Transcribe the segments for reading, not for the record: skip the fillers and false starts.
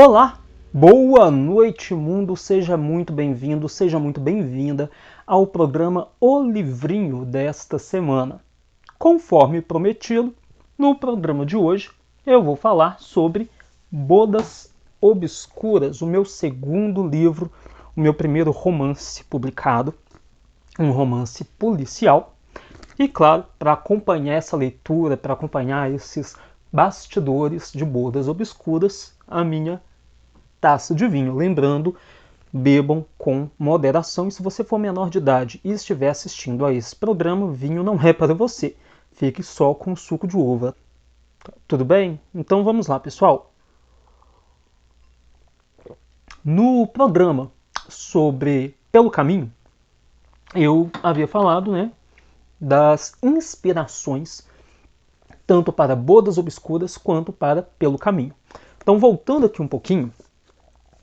Olá, boa noite mundo, seja muito bem-vindo, seja muito bem-vinda ao programa O Livrinho desta semana. Conforme prometido, no programa de hoje eu vou falar sobre Bodas Obscuras, o meu segundo livro, o meu primeiro romance publicado, um romance policial. E claro, para acompanhar essa leitura, para acompanhar esses bastidores de Bodas Obscuras, a minha taça de vinho. Lembrando, bebam com moderação e se você for menor de idade e estiver assistindo a esse programa, vinho não é para você. Fique só com suco de uva. Tudo bem? Então vamos lá, pessoal. No programa sobre Pelo Caminho, eu havia falado, das inspirações tanto para Bodas Obscuras quanto para Pelo Caminho. Então, voltando aqui um pouquinho,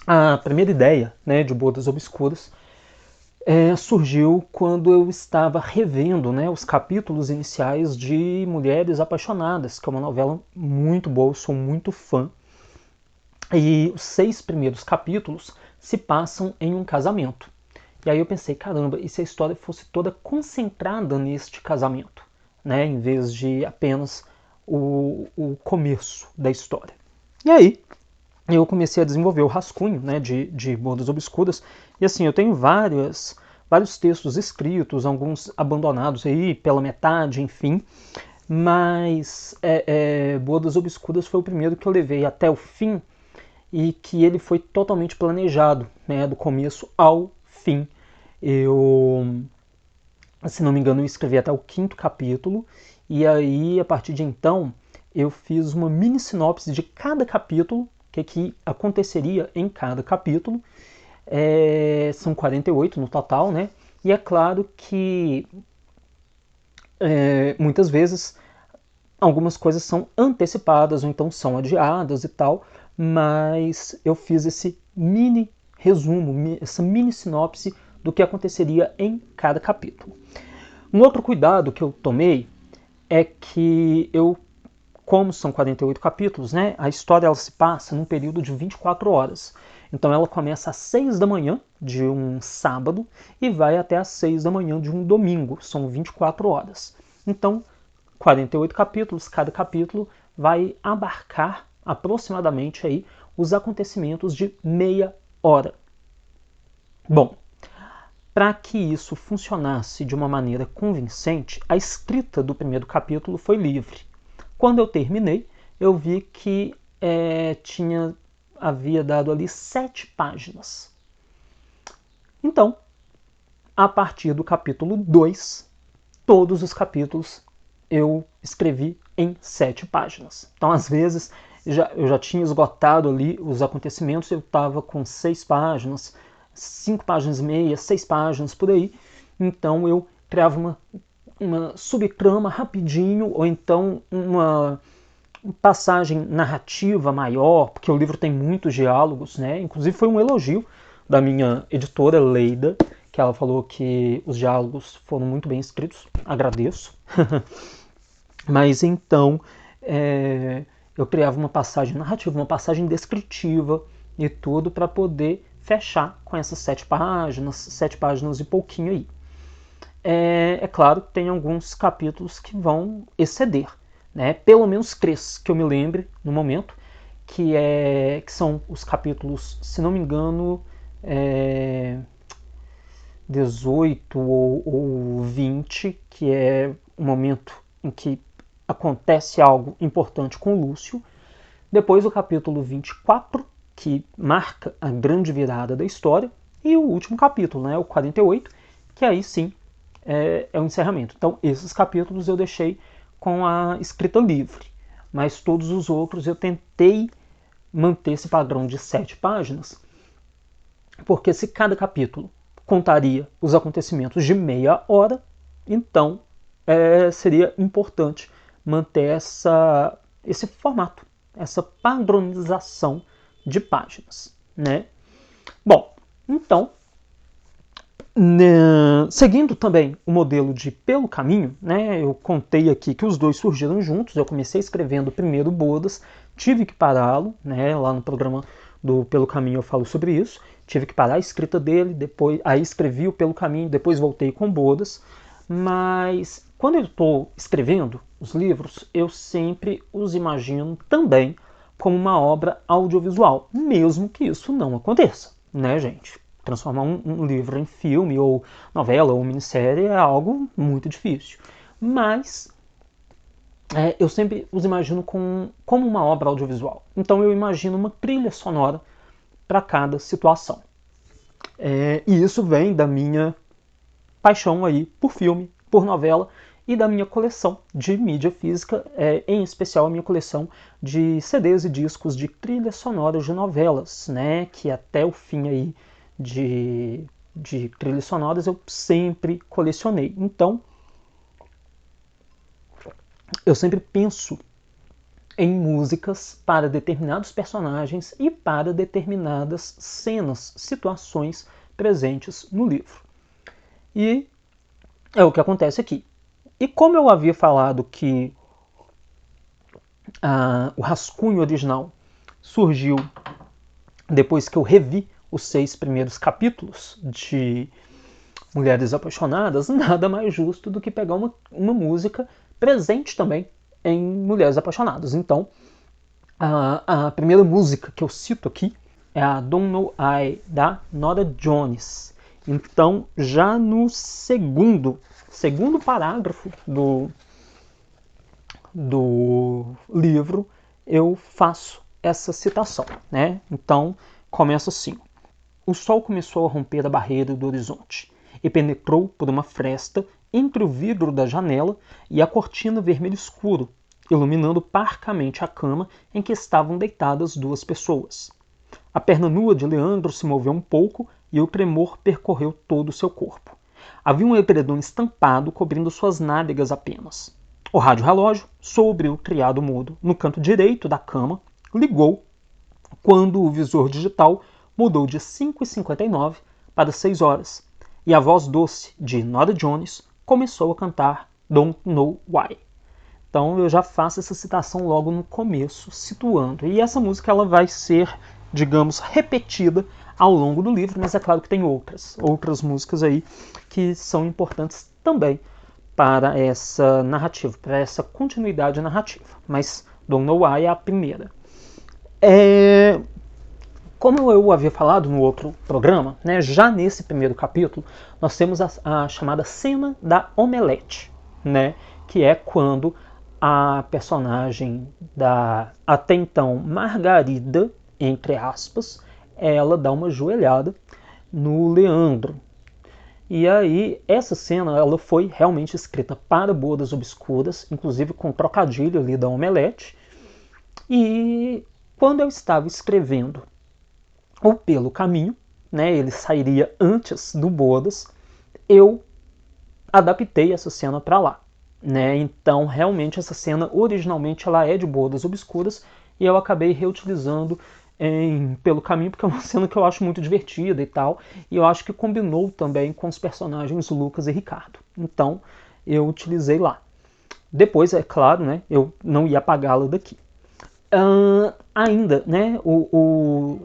a primeira ideia, de Bodas Obscuras surgiu quando eu estava revendo, os capítulos iniciais de Mulheres Apaixonadas, que é uma novela muito boa, eu sou muito fã. E os 6 primeiros capítulos se passam em um casamento. E aí eu pensei, caramba, e se a história fosse toda concentrada neste casamento, em vez de apenas o começo da história. E aí eu comecei a desenvolver o rascunho, de Bodas Obscuras, e assim, eu tenho vários textos escritos, alguns abandonados aí pela metade, enfim, mas Bodas Obscuras foi o primeiro que eu levei até o fim e que ele foi totalmente planejado, do começo ao fim. Eu, se não me engano, eu escrevi até o 5º capítulo, e aí, a partir de então, eu fiz uma mini sinopse de cada capítulo, que aconteceria em cada capítulo. São 48 no total, E é claro que muitas vezes algumas coisas são antecipadas ou então são adiadas e tal, mas eu fiz esse mini resumo, essa mini sinopse do que aconteceria em cada capítulo. Um outro cuidado que eu tomei é que como são 48 capítulos, a história ela se passa num período de 24 horas. Então ela começa às 6 da manhã de um sábado e vai até às 6 da manhã de um domingo. São 24 horas. Então, 48 capítulos, cada capítulo vai abarcar aproximadamente aí os acontecimentos de meia hora. Bom, para que isso funcionasse de uma maneira convincente, a escrita do primeiro capítulo foi livre. Quando eu terminei, eu vi que havia dado ali 7 páginas. Então, a partir do capítulo 2, todos os capítulos eu escrevi em 7 páginas. Então, às vezes, eu já tinha esgotado ali os acontecimentos, eu estava com 6 páginas, 5 páginas e meia, 6 páginas, por aí. Então, eu criava uma subtrama rapidinho, ou então uma passagem narrativa maior, porque o livro tem muitos diálogos, Inclusive foi um elogio da minha editora Leida, que ela falou que os diálogos foram muito bem escritos. Agradeço. Mas então eu criava uma passagem narrativa, uma passagem descritiva e tudo para poder fechar com essas 7 páginas e pouquinho aí. É claro que tem alguns capítulos que vão exceder, pelo menos 3 que eu me lembre no momento, que são os capítulos, se não me engano, 18 ou 20, que é o momento em que acontece algo importante com o Lúcio. Depois o capítulo 24, que marca a grande virada da história. E o último capítulo, o 48, que aí sim é o encerramento. Então esses capítulos eu deixei com a escrita livre, mas todos os outros eu tentei manter esse padrão de 7 páginas, porque se cada capítulo contaria os acontecimentos de meia hora, então seria importante manter esse formato, essa padronização de páginas, Bom, então, seguindo também o modelo de Pelo Caminho, eu contei aqui que os dois surgiram juntos. Eu comecei escrevendo primeiro Bodas, tive que pará-lo, lá no programa do Pelo Caminho eu falo sobre isso. Tive que parar a escrita dele, depois aí escrevi o Pelo Caminho, depois voltei com Bodas. Mas quando eu estou escrevendo os livros, eu sempre os imagino também como uma obra audiovisual, mesmo que isso não aconteça, né, gente? Transformar um livro em filme, ou novela, ou minissérie é algo muito difícil. Mas eu sempre os imagino como uma obra audiovisual. Então eu imagino uma trilha sonora para cada situação. E isso vem da minha paixão aí por filme, por novela e da minha coleção de mídia física, em especial a minha coleção de CDs e discos de trilhas sonoras de novelas, né? Que até o fim aí de trilhas sonoras eu sempre colecionei. Então, eu sempre penso em músicas para determinados personagens e para determinadas cenas, situações presentes no livro. E é o que acontece aqui. E como eu havia falado que o rascunho original surgiu depois que eu revi os 6 primeiros capítulos de Mulheres Apaixonadas, nada mais justo do que pegar uma música presente também em Mulheres Apaixonadas. Então, a primeira música que eu cito aqui é a Don't Know I, da Norah Jones. Então, já no segundo parágrafo do livro, eu faço essa citação, né? Então, começa assim. O sol começou a romper a barreira do horizonte e penetrou por uma fresta entre o vidro da janela e a cortina vermelho escuro, iluminando parcamente a cama em que estavam deitadas 2 pessoas. A perna nua de Leandro se moveu um pouco e o tremor percorreu todo o seu corpo. Havia um edredom estampado cobrindo suas nádegas apenas. O rádio-relógio, sobre o criado mudo, no canto direito da cama, ligou quando o visor digital mudou de 5h59 para 6 horas, e a voz doce de Norah Jones começou a cantar Don't Know Why. Então eu já faço essa citação logo no começo, situando. E essa música ela vai ser, digamos, repetida ao longo do livro, mas é claro que tem outras músicas aí que são importantes também para essa narrativa, para essa continuidade narrativa. Mas Don't Know Why é a primeira. Como eu havia falado no outro programa, né, já nesse primeiro capítulo, nós temos a chamada cena da omelete, né, que é quando a personagem da até então Margarida, entre aspas, ela dá uma joelhada no Leandro. E aí, essa cena ela foi realmente escrita para Bodas Obscuras, inclusive com trocadilho ali da omelete. E quando eu estava escrevendo o Pelo Caminho, né, ele sairia antes do Bodas, eu adaptei essa cena para lá. Né? Então, realmente, essa cena originalmente ela é de Bodas Obscuras e eu acabei reutilizando Pelo Caminho, porque é uma cena que eu acho muito divertida e tal, e eu acho que combinou também com os personagens Lucas e Ricardo. Então, eu utilizei lá. Depois, é claro, né, eu não ia apagá-la daqui. Ainda, né, o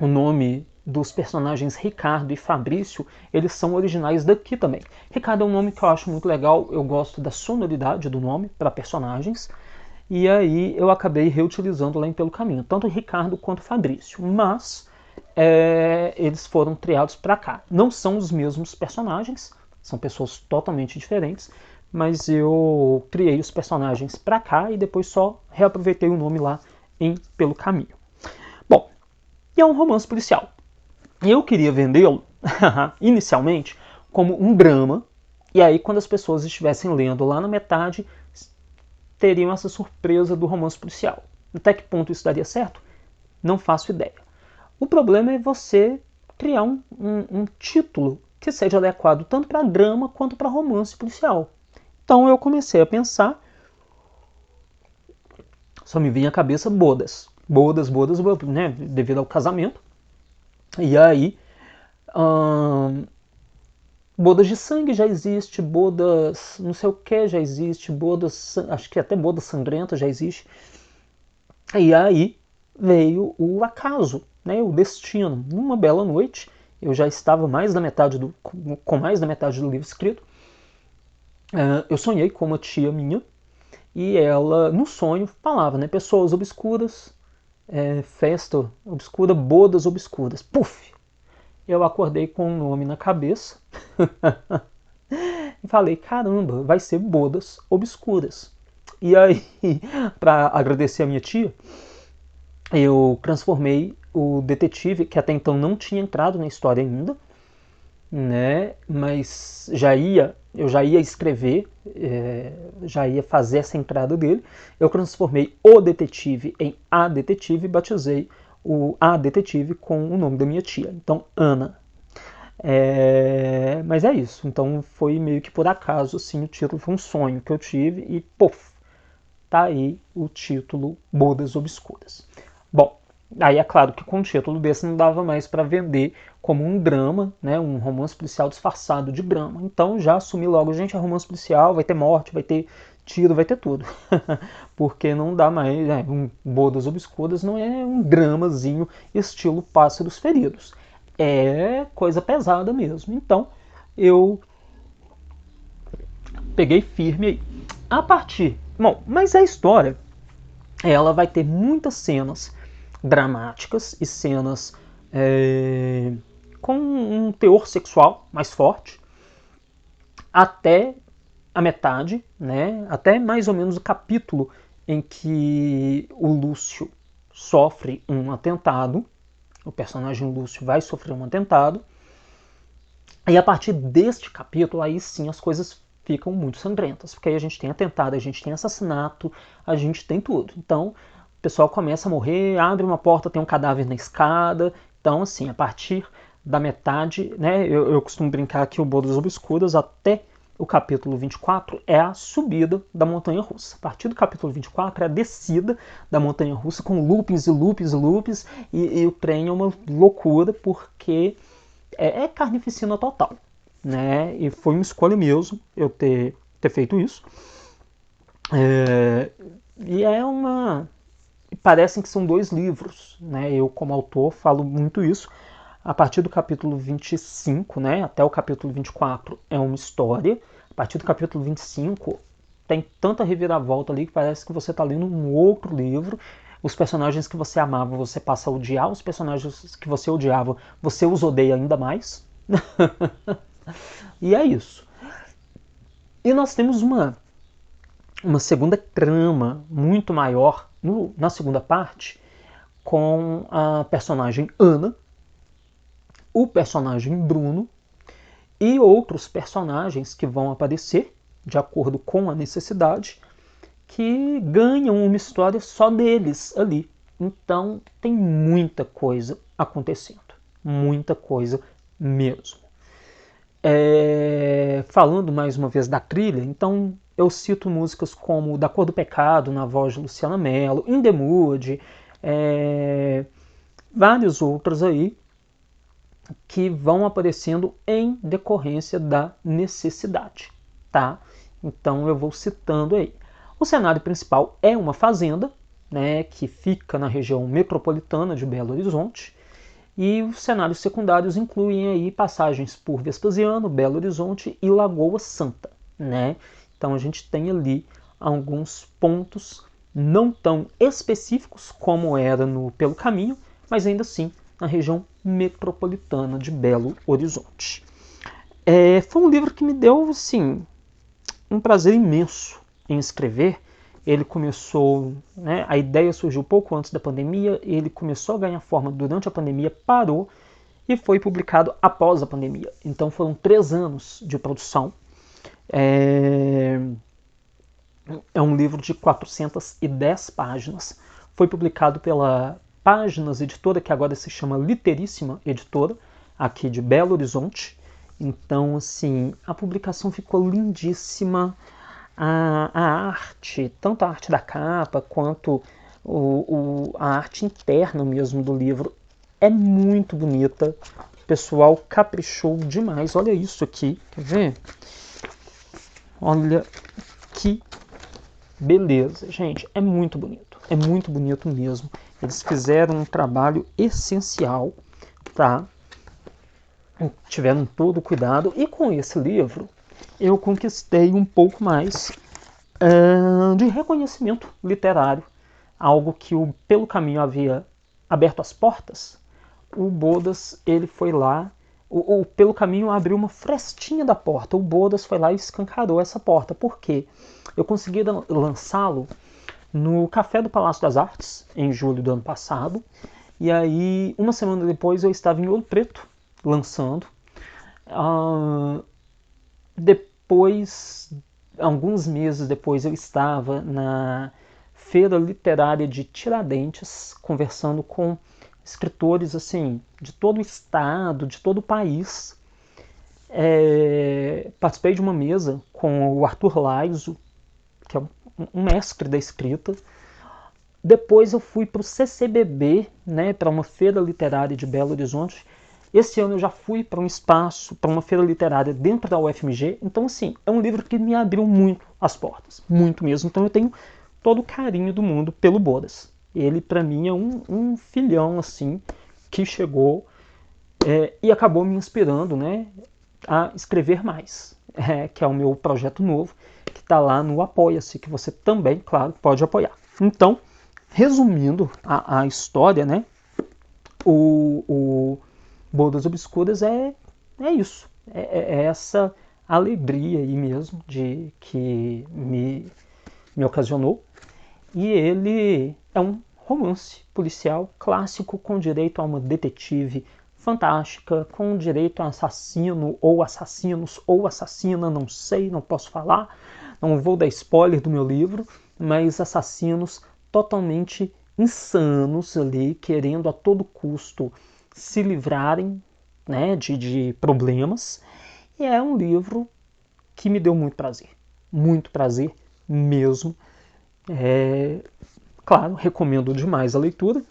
nome dos personagens Ricardo e Fabrício, eles são originais daqui também. Ricardo é um nome que eu acho muito legal, eu gosto da sonoridade do nome para personagens, e aí eu acabei reutilizando lá em Pelo Caminho, tanto Ricardo quanto Fabrício, mas eles foram criados para cá. Não são os mesmos personagens, são pessoas totalmente diferentes, mas eu criei os personagens para cá e depois só reaproveitei o nome lá em Pelo Caminho. Bom, e é um romance policial. Eu queria vendê-lo, inicialmente, como um drama, e aí quando as pessoas estivessem lendo lá na metade, teriam essa surpresa do romance policial. Até que ponto isso daria certo? Não faço ideia. O problema é você criar um título que seja adequado tanto para drama quanto para romance policial. Então eu comecei a pensar, só me vinha à cabeça Bodas, né, devido ao casamento. E aí, Bodas de sangue já existe, bodas não sei o que já existe, bodas, acho que até bodas sangrenta já existe. E aí veio o acaso, né, o destino. Numa bela noite, eu já estava com mais da metade do livro escrito. Eu sonhei com uma tia minha e ela, no sonho, falava, né, pessoas obscuras, festa obscura, bodas obscuras. Puf! Eu acordei com um nome na cabeça e falei, caramba, vai ser bodas obscuras. E aí, para agradecer a minha tia, eu transformei o detetive, que até então não tinha entrado na história ainda, né? Mas eu já ia escrever, já ia fazer essa entrada dele. Eu transformei o detetive em a detetive e batizei o a detetive com o nome da minha tia. Então, Ana. Mas é isso. Então foi meio que por acaso, assim, o título foi um sonho que eu tive e, pof, tá aí o título Bodas Obscuras. Bom, aí é claro que com um título desse não dava mais para vender como um drama, né, um romance policial disfarçado de drama. Então já assumi logo, gente, é romance policial, vai ter morte, vai ter tiro, vai ter tudo. Porque não dá mais, Bodas Obscuras não é um dramazinho estilo Pássaros Feridos. É coisa pesada mesmo. Então eu peguei firme aí. A partir. Bom, mas a história ela vai ter muitas cenas dramáticas e cenas com um teor sexual mais forte até a metade, né? Até mais ou menos o capítulo em que o Lúcio sofre um atentado. O personagem Lúcio vai sofrer um atentado. E a partir deste capítulo, aí sim as coisas ficam muito sangrentas, porque aí a gente tem atentado, a gente tem assassinato, a gente tem tudo. Então, o pessoal começa a morrer, abre uma porta, tem um cadáver na escada. Então, assim, a partir da metade, né, eu costumo brincar que o Bodas Obscuras até o capítulo 24 é a subida da montanha-russa. A partir do capítulo 24 é a descida da montanha-russa com loopings e loopings e loopings, e o trem é uma loucura, porque é carnificina total, né? E foi uma escolha mesmo eu ter feito isso. E é uma... Parecem que são dois livros, né? Eu, como autor, falo muito isso. A partir do capítulo 25, né, até o capítulo 24 é uma história. A partir do capítulo 25 tem tanta reviravolta ali que parece que você está lendo um outro livro. Os personagens que você amava, você passa a odiar. Os personagens que você odiava, você os odeia ainda mais. E é isso. E nós temos uma segunda trama muito maior na segunda parte, com a personagem Ana, o personagem Bruno e outros personagens que vão aparecer de acordo com a necessidade, que ganham uma história só deles ali. Então tem muita coisa acontecendo, muita coisa mesmo. Falando mais uma vez da trilha, então eu cito músicas como Da Cor do Pecado, na voz de Luciana Mello, In The Mood, vários outros aí que vão aparecendo em decorrência da necessidade, tá? Então eu vou citando aí. O cenário principal é uma fazenda, né, que fica na região metropolitana de Belo Horizonte, e os cenários secundários incluem aí passagens por Vespasiano, Belo Horizonte e Lagoa Santa, né? Então a gente tem ali alguns pontos não tão específicos como era no Pelo Caminho, mas ainda assim na região metropolitana de Belo Horizonte. Foi um livro que me deu, assim, um prazer imenso em escrever. Ele começou, né, a ideia surgiu pouco antes da pandemia, ele começou a ganhar forma durante a pandemia, parou e foi publicado após a pandemia. Então foram 3 anos de produção. É um livro de 410 páginas. Foi publicado pela Páginas Editora, que agora se chama Literíssima Editora, aqui de Belo Horizonte. Então, assim, a publicação ficou lindíssima. A arte, tanto a arte da capa quanto a arte interna mesmo do livro, é muito bonita. O pessoal caprichou demais. Olha isso aqui, quer ver? Olha que beleza, gente, é muito bonito mesmo. Eles fizeram um trabalho essencial, tá? Tiveram todo o cuidado. E com esse livro, eu conquistei um pouco mais de reconhecimento literário. Algo que pelo caminho havia aberto as portas. O Bodas, ele foi lá, pelo caminho abriu uma frestinha da porta. O Bodas foi lá e escancarou essa porta. Por quê? Eu consegui lançá-lo no Café do Palácio das Artes, em julho do ano passado. E aí, uma semana depois, eu estava em Ouro Preto, lançando. Depois, alguns meses depois, eu estava na Feira Literária de Tiradentes, conversando com escritores assim de todo o estado, de todo o país. Participei de uma mesa com o Arthur Laiso, que é um mestre da escrita. Depois eu fui para o CCBB, né, para uma feira literária de Belo Horizonte. Esse ano eu já fui para um espaço, para uma feira literária dentro da UFMG. Então, assim, é um livro que me abriu muito as portas, muito mesmo. Então eu tenho todo o carinho do mundo pelo Bodas. Ele, para mim, é um filhão, assim, que chegou e acabou me inspirando, né, a escrever mais, que é o meu projeto novo, que está lá no Apoia-se, que você também, claro, pode apoiar. Então, resumindo a história, né, o Bodas Obscuras é isso. É essa alegria aí mesmo de que me ocasionou. E ele é um romance policial clássico com direito a uma detetive fantástica, com direito a assassino ou assassinos ou assassina, não sei, não posso falar, não vou dar spoiler do meu livro, mas assassinos totalmente insanos ali, querendo a todo custo se livrarem, né, de problemas. E é um livro que me deu muito prazer mesmo. Claro, recomendo demais a leitura.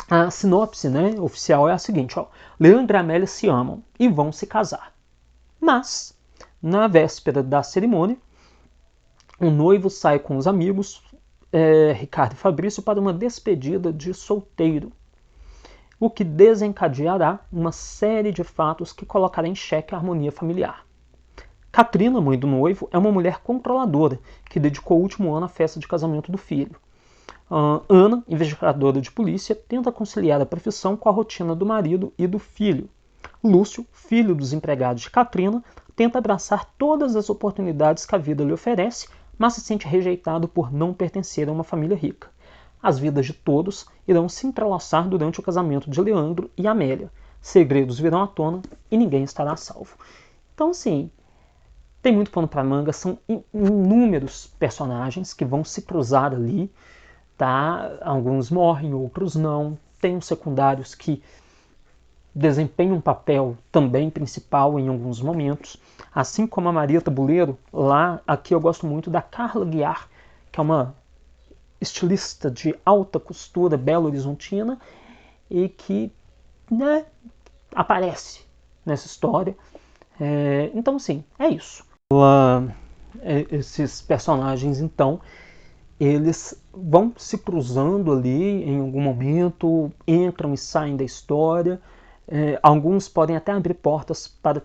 A sinopse, né, oficial é a seguinte: Leandro e Amélia se amam e vão se casar. Mas, na véspera da cerimônia, o noivo sai com os amigos, Ricardo e Fabrício, para uma despedida de solteiro, o que desencadeará uma série de fatos que colocará em xeque a harmonia familiar. Katrina, mãe do noivo, é uma mulher controladora que dedicou o último ano à festa de casamento do filho. Ana, investigadora de polícia, tenta conciliar a profissão com a rotina do marido e do filho. Lúcio, filho dos empregados de Katrina, tenta abraçar todas as oportunidades que a vida lhe oferece, mas se sente rejeitado por não pertencer a uma família rica. As vidas de todos irão se entrelaçar durante o casamento de Leandro e Amélia. Segredos virão à tona e ninguém estará a salvo. Então, assim, tem muito pano para manga, são inúmeros personagens que vão se cruzar ali, tá? Alguns morrem, outros não. Tem os secundários que desempenham um papel também principal em alguns momentos, assim como a Maria Tabuleiro. Aqui eu gosto muito da Carla Guiar, que é uma estilista de alta costura belo-horizontina e que, né, aparece nessa história. Então, sim, é isso. Esses personagens, então, eles vão se cruzando ali em algum momento, entram e saem da história. Alguns podem até abrir portas para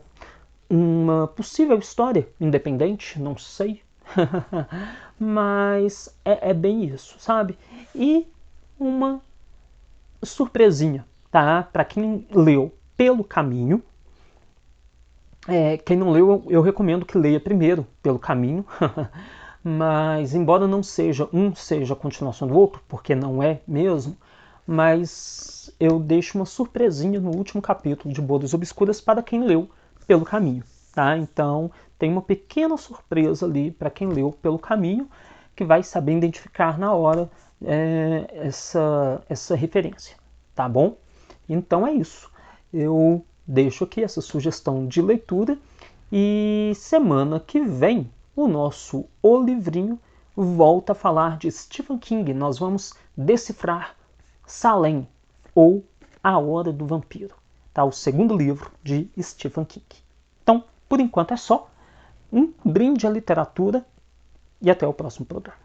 uma possível história independente, não sei. Mas é bem isso, sabe? E uma surpresinha, tá? Para quem leu pelo caminho. Quem não leu, eu recomendo que leia primeiro pelo caminho. Mas, embora não seja a continuação do outro, porque não é mesmo, mas eu deixo uma surpresinha no último capítulo de Bodas Obscuras para quem leu pelo caminho, tá? Então, tem uma pequena surpresa ali para quem leu pelo caminho, que vai saber identificar na hora essa referência, tá bom? Então é isso. Eu deixo aqui essa sugestão de leitura e semana que vem o nosso O Livrinho volta a falar de Stephen King. Nós vamos decifrar Salem, ou A Hora do Vampiro, tá? O segundo livro de Stephen King. Então, por enquanto é só. Um brinde à literatura e até o próximo programa.